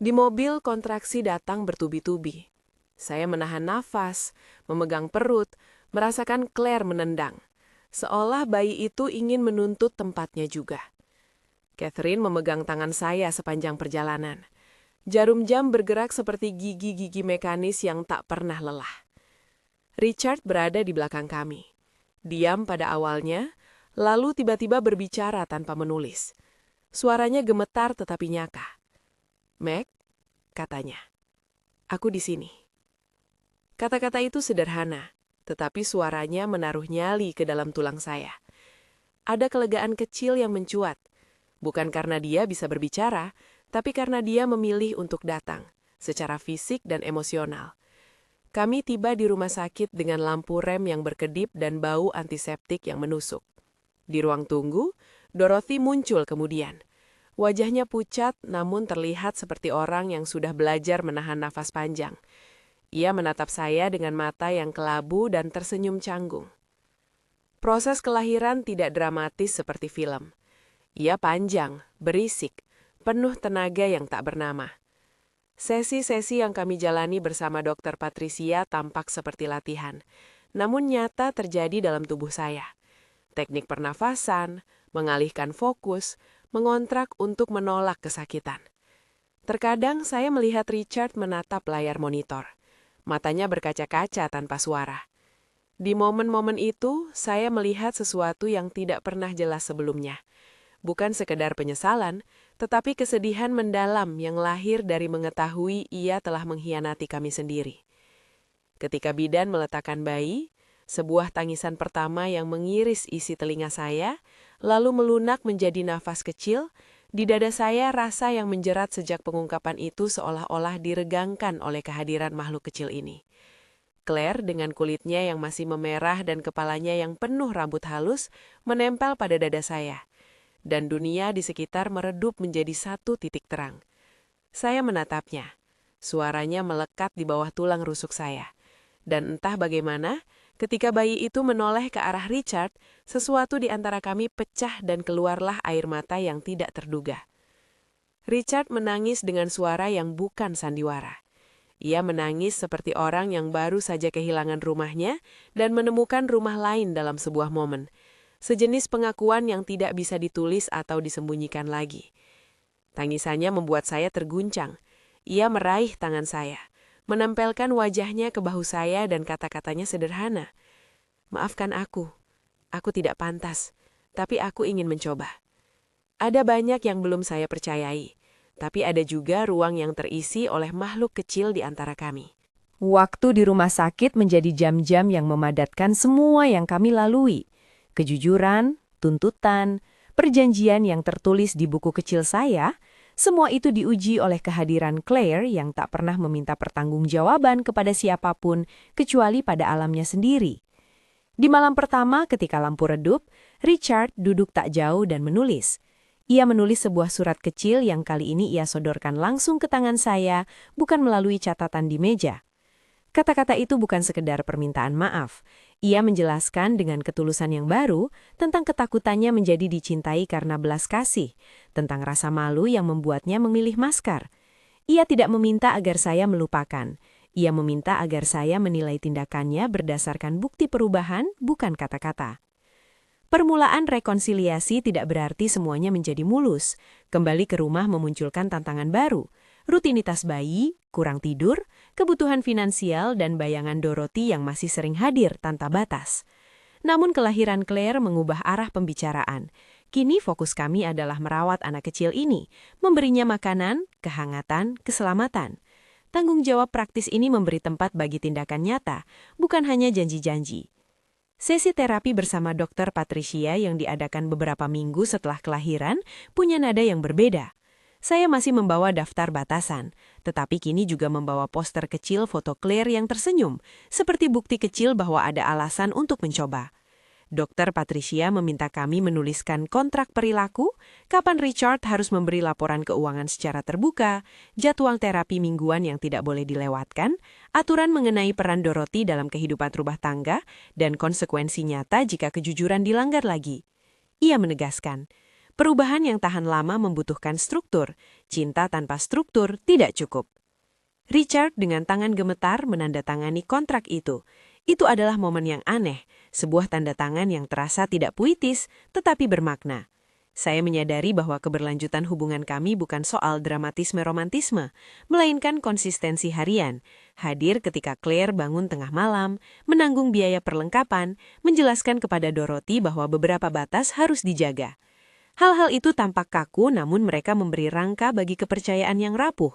Di mobil, kontraksi datang bertubi-tubi. Saya menahan nafas, memegang perut, merasakan Claire menendang. Seolah bayi itu ingin menuntut tempatnya juga. Catherine memegang tangan saya sepanjang perjalanan. Jarum jam bergerak seperti gigi-gigi mekanis yang tak pernah lelah. Richard berada di belakang kami. Diam pada awalnya, lalu tiba-tiba berbicara tanpa menulis. Suaranya gemetar tetapi nyaka. "Meg," katanya, "aku di sini." Kata-kata itu sederhana, tetapi suaranya menaruh nyali ke dalam tulang saya. Ada kelegaan kecil yang mencuat. Bukan karena dia bisa berbicara, tapi karena dia memilih untuk datang, secara fisik dan emosional. Kami tiba di rumah sakit dengan lampu rem yang berkedip dan bau antiseptik yang menusuk. Di ruang tunggu, Dorothy muncul kemudian. Wajahnya pucat namun terlihat seperti orang yang sudah belajar menahan nafas panjang. Ia menatap saya dengan mata yang kelabu dan tersenyum canggung. Proses kelahiran tidak dramatis seperti film. Ia panjang, berisik, penuh tenaga yang tak bernama. Sesi-sesi yang kami jalani bersama Dr. Patricia tampak seperti latihan, namun nyata terjadi dalam tubuh saya. Teknik pernafasan, mengalihkan fokus, mengontrak untuk menolak kesakitan. Terkadang saya melihat Richard menatap layar monitor. Matanya berkaca-kaca tanpa suara. Di momen-momen itu, saya melihat sesuatu yang tidak pernah jelas sebelumnya. Bukan sekedar penyesalan, tetapi kesedihan mendalam yang lahir dari mengetahui ia telah mengkhianati kami sendiri. Ketika bidan meletakkan bayi, sebuah tangisan pertama yang mengiris isi telinga saya, lalu melunak menjadi nafas kecil, di dada saya rasa yang menjerat sejak pengungkapan itu seolah-olah diregangkan oleh kehadiran makhluk kecil ini. Claire dengan kulitnya yang masih memerah dan kepalanya yang penuh rambut halus menempel pada dada saya. Dan dunia di sekitar meredup menjadi satu titik terang. Saya menatapnya. Suaranya melekat di bawah tulang rusuk saya. Dan entah bagaimana, ketika bayi itu menoleh ke arah Richard, sesuatu di antara kami pecah dan keluarlah air mata yang tidak terduga. Richard menangis dengan suara yang bukan sandiwara. Ia menangis seperti orang yang baru saja kehilangan rumahnya dan menemukan rumah lain dalam sebuah momen. Sejenis pengakuan yang tidak bisa ditulis atau disembunyikan lagi. Tangisannya membuat saya terguncang. Ia meraih tangan saya, menempelkan wajahnya ke bahu saya dan kata-katanya sederhana. Maafkan aku tidak pantas, tapi aku ingin mencoba. Ada banyak yang belum saya percayai. Tapi ada juga ruang yang terisi oleh makhluk kecil di antara kami. Waktu di rumah sakit menjadi jam-jam yang memadatkan semua yang kami lalui. Kejujuran, tuntutan, perjanjian yang tertulis di buku kecil saya, semua itu diuji oleh kehadiran Claire yang tak pernah meminta pertanggungjawaban kepada siapapun kecuali pada alamnya sendiri. Di malam pertama ketika lampu redup, Richard duduk tak jauh dan menulis. Ia menulis sebuah surat kecil yang kali ini ia sodorkan langsung ke tangan saya, bukan melalui catatan di meja. Kata-kata itu bukan sekedar permintaan maaf. Ia menjelaskan dengan ketulusan yang baru tentang ketakutannya menjadi dicintai karena belas kasih, tentang rasa malu yang membuatnya memilih maskar. Ia tidak meminta agar saya melupakan. Ia meminta agar saya menilai tindakannya berdasarkan bukti perubahan, bukan kata-kata. Permulaan rekonsiliasi tidak berarti semuanya menjadi mulus. Kembali ke rumah memunculkan tantangan baru. Rutinitas bayi, kurang tidur, kebutuhan finansial, dan bayangan Dorothy yang masih sering hadir tanpa batas. Namun kelahiran Claire mengubah arah pembicaraan. Kini fokus kami adalah merawat anak kecil ini, memberinya makanan, kehangatan, keselamatan. Tanggung jawab praktis ini memberi tempat bagi tindakan nyata, bukan hanya janji-janji. Sesi terapi bersama Dr. Patricia yang diadakan beberapa minggu setelah kelahiran punya nada yang berbeda. Saya masih membawa daftar batasan, tetapi kini juga membawa poster kecil foto Claire yang tersenyum, seperti bukti kecil bahwa ada alasan untuk mencoba. Dr. Patricia meminta kami menuliskan kontrak perilaku, kapan Richard harus memberi laporan keuangan secara terbuka, jadwal terapi mingguan yang tidak boleh dilewatkan, aturan mengenai peran Dorothy dalam kehidupan rumah tangga, dan konsekuensi nyata jika kejujuran dilanggar lagi. Ia menegaskan, perubahan yang tahan lama membutuhkan struktur, cinta tanpa struktur tidak cukup. Richard dengan tangan gemetar menandatangani kontrak itu. Itu adalah momen yang aneh, sebuah tanda tangan yang terasa tidak puitis, tetapi bermakna. Saya menyadari bahwa keberlanjutan hubungan kami bukan soal dramatisme-romantisme, melainkan konsistensi harian, hadir ketika Claire bangun tengah malam, menanggung biaya perlengkapan, menjelaskan kepada Dorothy bahwa beberapa batas harus dijaga. Hal-hal itu tampak kaku, namun mereka memberi rangka bagi kepercayaan yang rapuh.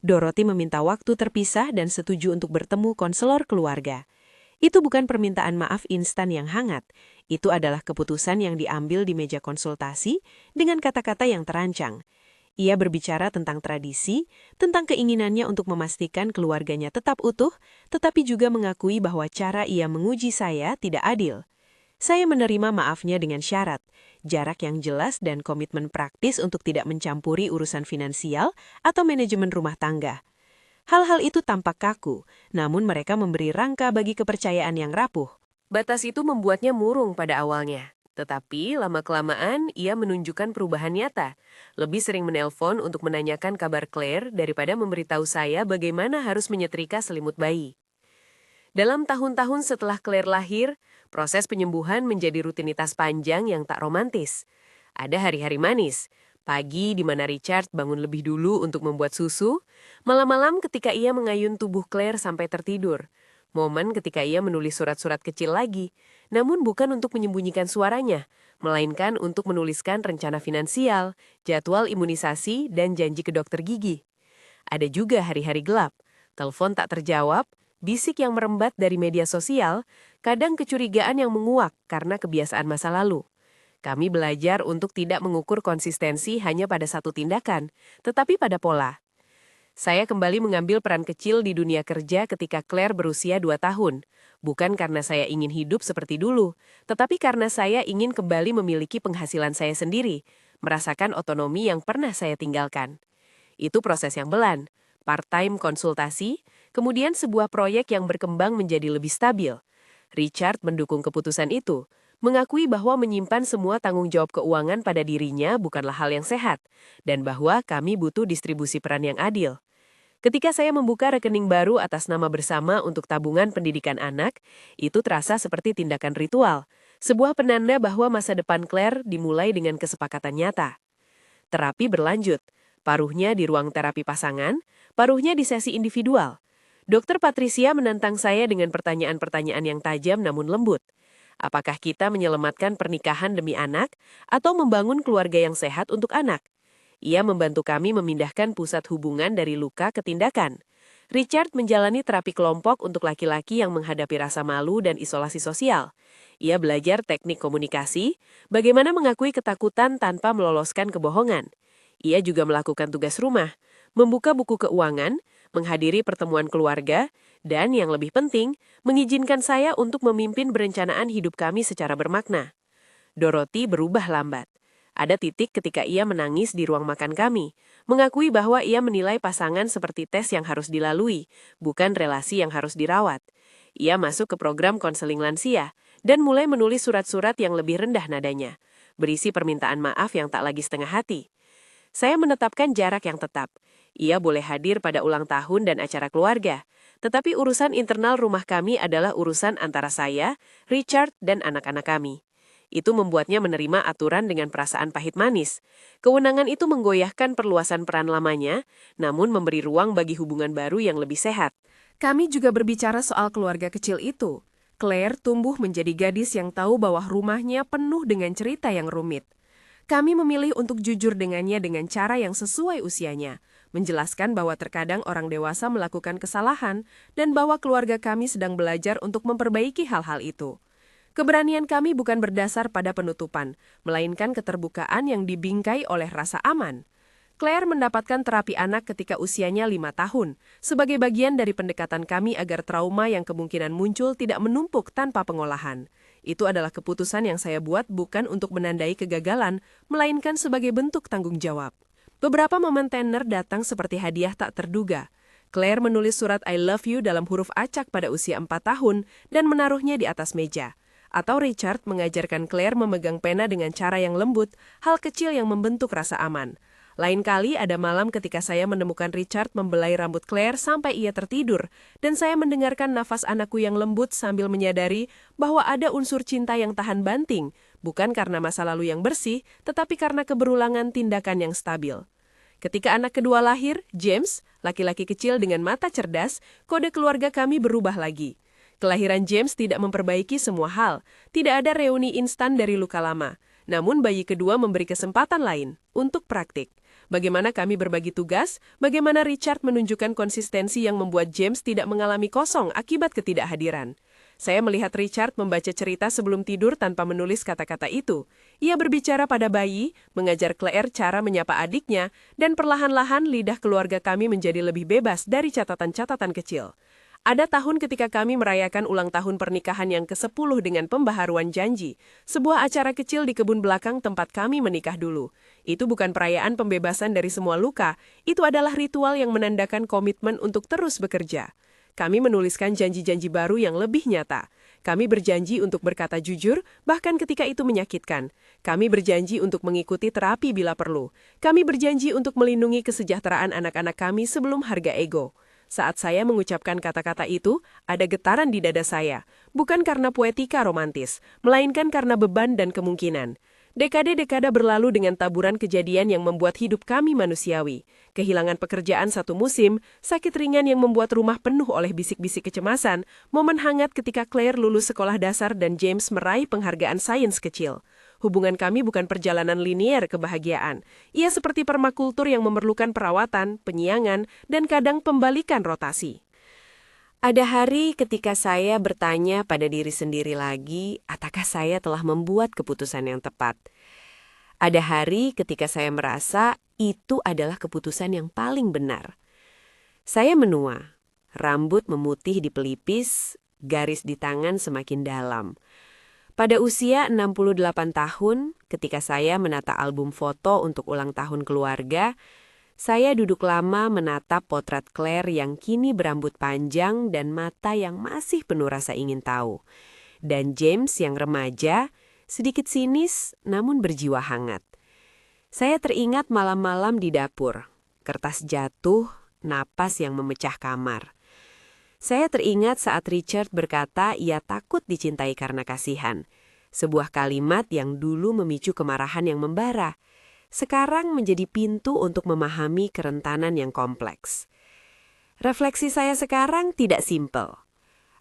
Dorothy meminta waktu terpisah dan setuju untuk bertemu konselor keluarga. Itu bukan permintaan maaf instan yang hangat. Itu adalah keputusan yang diambil di meja konsultasi dengan kata-kata yang terancang. Ia berbicara tentang tradisi, tentang keinginannya untuk memastikan keluarganya tetap utuh, tetapi juga mengakui bahwa cara ia menguji saya tidak adil. Saya menerima maafnya dengan syarat, jarak yang jelas dan komitmen praktis untuk tidak mencampuri urusan finansial atau manajemen rumah tangga. Hal-hal itu tampak kaku, namun mereka memberi rangka bagi kepercayaan yang rapuh. Batas itu membuatnya murung pada awalnya, tetapi lama-kelamaan ia menunjukkan perubahan nyata. Lebih sering menelpon untuk menanyakan kabar Claire daripada memberitahu saya bagaimana harus menyetrika selimut bayi. Dalam tahun-tahun setelah Claire lahir, proses penyembuhan menjadi rutinitas panjang yang tak romantis. Ada hari-hari manis. Pagi di mana Richard bangun lebih dulu untuk membuat susu, malam-malam ketika ia mengayun tubuh Claire sampai tertidur, momen ketika ia menulis surat-surat kecil lagi, namun bukan untuk menyembunyikan suaranya, melainkan untuk menuliskan rencana finansial, jadwal imunisasi, dan janji ke dokter gigi. Ada juga hari-hari gelap, telepon tak terjawab, bisik yang merembat dari media sosial, kadang kecurigaan yang menguak karena kebiasaan masa lalu. Kami belajar untuk tidak mengukur konsistensi hanya pada satu tindakan, tetapi pada pola. Saya kembali mengambil peran kecil di dunia kerja ketika Claire berusia 2 tahun. Bukan karena saya ingin hidup seperti dulu, tetapi karena saya ingin kembali memiliki penghasilan saya sendiri, merasakan otonomi yang pernah saya tinggalkan. Itu proses yang belan, part-time konsultasi, kemudian sebuah proyek yang berkembang menjadi lebih stabil. Richard mendukung keputusan itu, mengakui bahwa menyimpan semua tanggung jawab keuangan pada dirinya bukanlah hal yang sehat, dan bahwa kami butuh distribusi peran yang adil. Ketika saya membuka rekening baru atas nama bersama untuk tabungan pendidikan anak, itu terasa seperti tindakan ritual, sebuah penanda bahwa masa depan Claire dimulai dengan kesepakatan nyata. Terapi berlanjut, paruhnya di ruang terapi pasangan, paruhnya di sesi individual. Dokter Patricia menantang saya dengan pertanyaan-pertanyaan yang tajam namun lembut. Apakah kita menyelamatkan pernikahan demi anak, atau membangun keluarga yang sehat untuk anak? Ia membantu kami memindahkan pusat hubungan dari luka ke tindakan. Richard menjalani terapi kelompok untuk laki-laki yang menghadapi rasa malu dan isolasi sosial. Ia belajar teknik komunikasi, bagaimana mengakui ketakutan tanpa meloloskan kebohongan. Ia juga melakukan tugas rumah, membuka buku keuangan, menghadiri pertemuan keluarga, dan yang lebih penting, mengizinkan saya untuk memimpin perencanaan hidup kami secara bermakna. Dorothy berubah lambat. Ada titik ketika ia menangis di ruang makan kami, mengakui bahwa ia menilai pasangan seperti tes yang harus dilalui, bukan relasi yang harus dirawat. Ia masuk ke program konseling lansia, dan mulai menulis surat-surat yang lebih rendah nadanya, berisi permintaan maaf yang tak lagi setengah hati. Saya menetapkan jarak yang tetap. Ia boleh hadir pada ulang tahun dan acara keluarga, tetapi urusan internal rumah kami adalah urusan antara saya, Richard, dan anak-anak kami. Itu membuatnya menerima aturan dengan perasaan pahit manis. Kewenangan itu menggoyahkan perluasan peran lamanya, namun memberi ruang bagi hubungan baru yang lebih sehat. Kami juga berbicara soal keluarga kecil itu. Claire tumbuh menjadi gadis yang tahu bahwa rumahnya penuh dengan cerita yang rumit. Kami memilih untuk jujur dengannya dengan cara yang sesuai usianya, menjelaskan bahwa terkadang orang dewasa melakukan kesalahan dan bahwa keluarga kami sedang belajar untuk memperbaiki hal-hal itu. Keberanian kami bukan berdasar pada penutupan, melainkan keterbukaan yang dibingkai oleh rasa aman. Claire mendapatkan terapi anak ketika usianya 5 tahun, sebagai bagian dari pendekatan kami agar trauma yang kemungkinan muncul tidak menumpuk tanpa pengolahan. Itu adalah keputusan yang saya buat bukan untuk menandai kegagalan, melainkan sebagai bentuk tanggung jawab. Beberapa momen tenar datang seperti hadiah tak terduga. Claire menulis surat I love you dalam huruf acak pada usia 4 tahun dan menaruhnya di atas meja. Atau Richard mengajarkan Claire memegang pena dengan cara yang lembut, hal kecil yang membentuk rasa aman. Lain kali ada malam ketika saya menemukan Richard membelai rambut Claire sampai ia tertidur, dan saya mendengarkan nafas anakku yang lembut sambil menyadari bahwa ada unsur cinta yang tahan banting, bukan karena masa lalu yang bersih, tetapi karena keberulangan tindakan yang stabil. Ketika anak kedua lahir, James, laki-laki kecil dengan mata cerdas, kode keluarga kami berubah lagi. Kelahiran James tidak memperbaiki semua hal, tidak ada reuni instan dari luka lama. Namun bayi kedua memberi kesempatan lain untuk praktik. Bagaimana kami berbagi tugas, bagaimana Richard menunjukkan konsistensi yang membuat James tidak mengalami kosong akibat ketidakhadiran. Saya melihat Richard membaca cerita sebelum tidur tanpa menulis kata-kata itu. Ia berbicara pada bayi, mengajar Claire cara menyapa adiknya, dan perlahan-lahan lidah keluarga kami menjadi lebih bebas dari catatan-catatan kecil. Ada tahun ketika kami merayakan ulang tahun pernikahan yang ke-10 dengan pembaharuan janji, sebuah acara kecil di kebun belakang tempat kami menikah dulu. Itu bukan perayaan pembebasan dari semua luka, itu adalah ritual yang menandakan komitmen untuk terus bekerja. Kami menuliskan janji-janji baru yang lebih nyata. Kami berjanji untuk berkata jujur, bahkan ketika itu menyakitkan. Kami berjanji untuk mengikuti terapi bila perlu. Kami berjanji untuk melindungi kesejahteraan anak-anak kami sebelum harga ego. Saat saya mengucapkan kata-kata itu, ada getaran di dada saya. Bukan karena poetika romantis, melainkan karena beban dan kemungkinan. Dekade-dekade berlalu dengan taburan kejadian yang membuat hidup kami manusiawi. Kehilangan pekerjaan satu musim, sakit ringan yang membuat rumah penuh oleh bisik-bisik kecemasan, momen hangat ketika Claire lulus sekolah dasar dan James meraih penghargaan sains kecil. Hubungan kami bukan perjalanan linier kebahagiaan. Ia seperti permakultur yang memerlukan perawatan, penyiangan, dan kadang pembalikan rotasi. Ada hari ketika saya bertanya pada diri sendiri lagi, apakah saya telah membuat keputusan yang tepat? Ada hari ketika saya merasa itu adalah keputusan yang paling benar. Saya menua, rambut memutih di pelipis, garis di tangan semakin dalam. Pada usia 68 tahun, ketika saya menata album foto untuk ulang tahun keluarga, saya duduk lama menatap potret Claire yang kini berambut panjang dan mata yang masih penuh rasa ingin tahu. Dan James yang remaja, sedikit sinis namun berjiwa hangat. Saya teringat malam-malam di dapur, kertas jatuh, napas yang memecah kamar. Saya teringat saat Richard berkata ia takut dicintai karena kasihan. Sebuah kalimat yang dulu memicu kemarahan yang membara. Sekarang menjadi pintu untuk memahami kerentanan yang kompleks. Refleksi saya sekarang tidak simpel.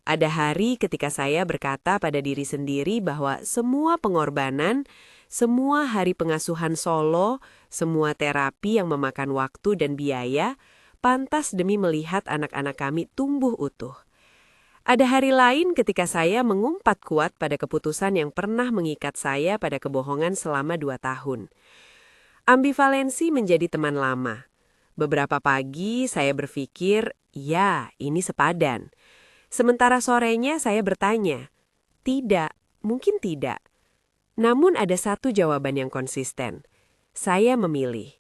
Ada hari ketika saya berkata pada diri sendiri bahwa semua pengorbanan, semua hari pengasuhan solo, semua terapi yang memakan waktu dan biaya, pantas demi melihat anak-anak kami tumbuh utuh. Ada hari lain ketika saya mengumpat kuat pada keputusan yang pernah mengikat saya pada kebohongan selama 2 tahun. Ambivalensi menjadi teman lama. Beberapa pagi saya berpikir, ya ini sepadan. Sementara sorenya saya bertanya, tidak, mungkin tidak. Namun ada satu jawaban yang konsisten. Saya memilih.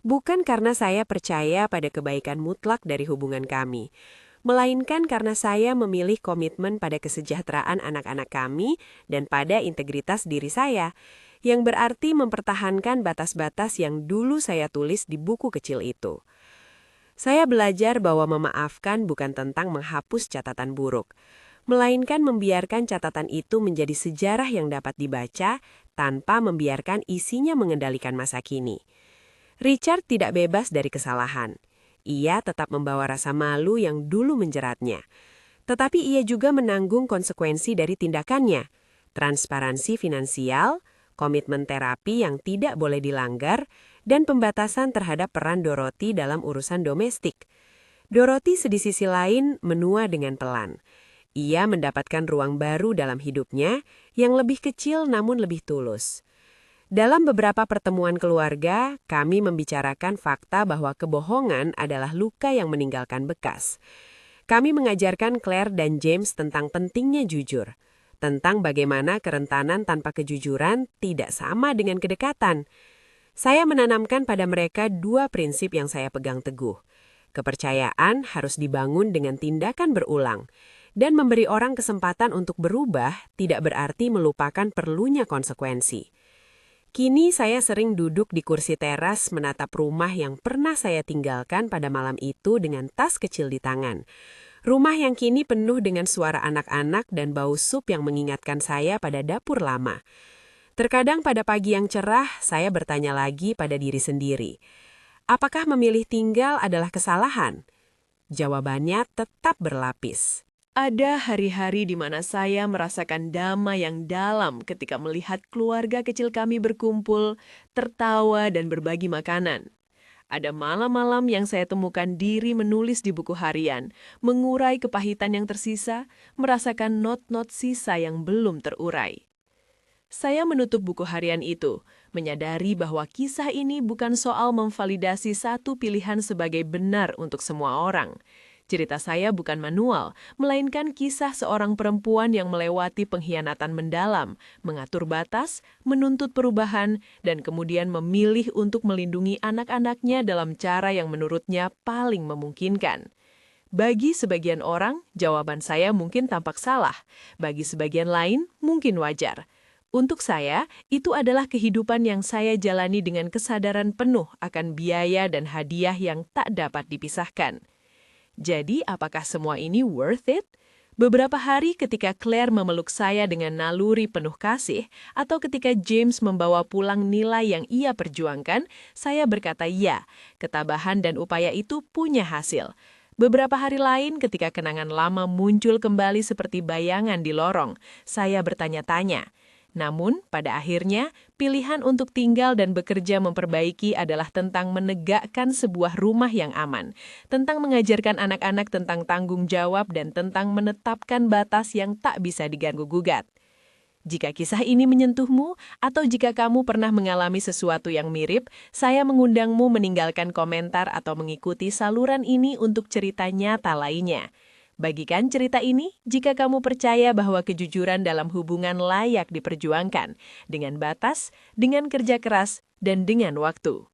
Bukan karena saya percaya pada kebaikan mutlak dari hubungan kami, melainkan karena saya memilih komitmen pada kesejahteraan anak-anak kami dan pada integritas diri saya, yang berarti mempertahankan batas-batas yang dulu saya tulis di buku kecil itu. Saya belajar bahwa memaafkan bukan tentang menghapus catatan buruk, melainkan membiarkan catatan itu menjadi sejarah yang dapat dibaca tanpa membiarkan isinya mengendalikan masa kini. Richard tidak bebas dari kesalahan. Ia tetap membawa rasa malu yang dulu menjeratnya. Tetapi ia juga menanggung konsekuensi dari tindakannya. Transparansi finansial, komitmen terapi yang tidak boleh dilanggar, dan pembatasan terhadap peran Dorothy dalam urusan domestik. Dorothy di sisi lain menua dengan pelan. Ia mendapatkan ruang baru dalam hidupnya yang lebih kecil namun lebih tulus. Dalam beberapa pertemuan keluarga, kami membicarakan fakta bahwa kebohongan adalah luka yang meninggalkan bekas. Kami mengajarkan Claire dan James tentang pentingnya jujur, tentang bagaimana kerentanan tanpa kejujuran tidak sama dengan kedekatan. Saya menanamkan pada mereka 2 prinsip yang saya pegang teguh. Kepercayaan harus dibangun dengan tindakan berulang, dan memberi orang kesempatan untuk berubah tidak berarti melupakan perlunya konsekuensi. Kini saya sering duduk di kursi teras menatap rumah yang pernah saya tinggalkan pada malam itu dengan tas kecil di tangan. Rumah yang kini penuh dengan suara anak-anak dan bau sup yang mengingatkan saya pada dapur lama. Terkadang pada pagi yang cerah, saya bertanya lagi pada diri sendiri. Apakah memilih tinggal adalah kesalahan? Jawabannya tetap berlapis. Ada hari-hari di mana saya merasakan damai yang dalam ketika melihat keluarga kecil kami berkumpul, tertawa, dan berbagi makanan. Ada malam-malam yang saya temukan diri menulis di buku harian, mengurai kepahitan yang tersisa, merasakan not-not sisa yang belum terurai. Saya menutup buku harian itu, menyadari bahwa kisah ini bukan soal memvalidasi satu pilihan sebagai benar untuk semua orang. Cerita saya bukan manual, melainkan kisah seorang perempuan yang melewati pengkhianatan mendalam, mengatur batas, menuntut perubahan, dan kemudian memilih untuk melindungi anak-anaknya dalam cara yang menurutnya paling memungkinkan. Bagi sebagian orang, jawaban saya mungkin tampak salah. Bagi sebagian lain, mungkin wajar. Untuk saya, itu adalah kehidupan yang saya jalani dengan kesadaran penuh akan biaya dan hadiah yang tak dapat dipisahkan. Jadi, apakah semua ini worth it? Beberapa hari ketika Claire memeluk saya dengan naluri penuh kasih, atau ketika James membawa pulang nilai yang ia perjuangkan, saya berkata ya, ketabahan dan upaya itu punya hasil. Beberapa hari lain ketika kenangan lama muncul kembali seperti bayangan di lorong, saya bertanya-tanya. Namun, pada akhirnya, pilihan untuk tinggal dan bekerja memperbaiki adalah tentang menegakkan sebuah rumah yang aman, tentang mengajarkan anak-anak tentang tanggung jawab dan tentang menetapkan batas yang tak bisa diganggu-gugat. Jika kisah ini menyentuhmu, atau jika kamu pernah mengalami sesuatu yang mirip, saya mengundangmu meninggalkan komentar atau mengikuti saluran ini untuk cerita nyata lainnya. Bagikan cerita ini jika kamu percaya bahwa kejujuran dalam hubungan layak diperjuangkan, dengan batas, dengan kerja keras, dan dengan waktu.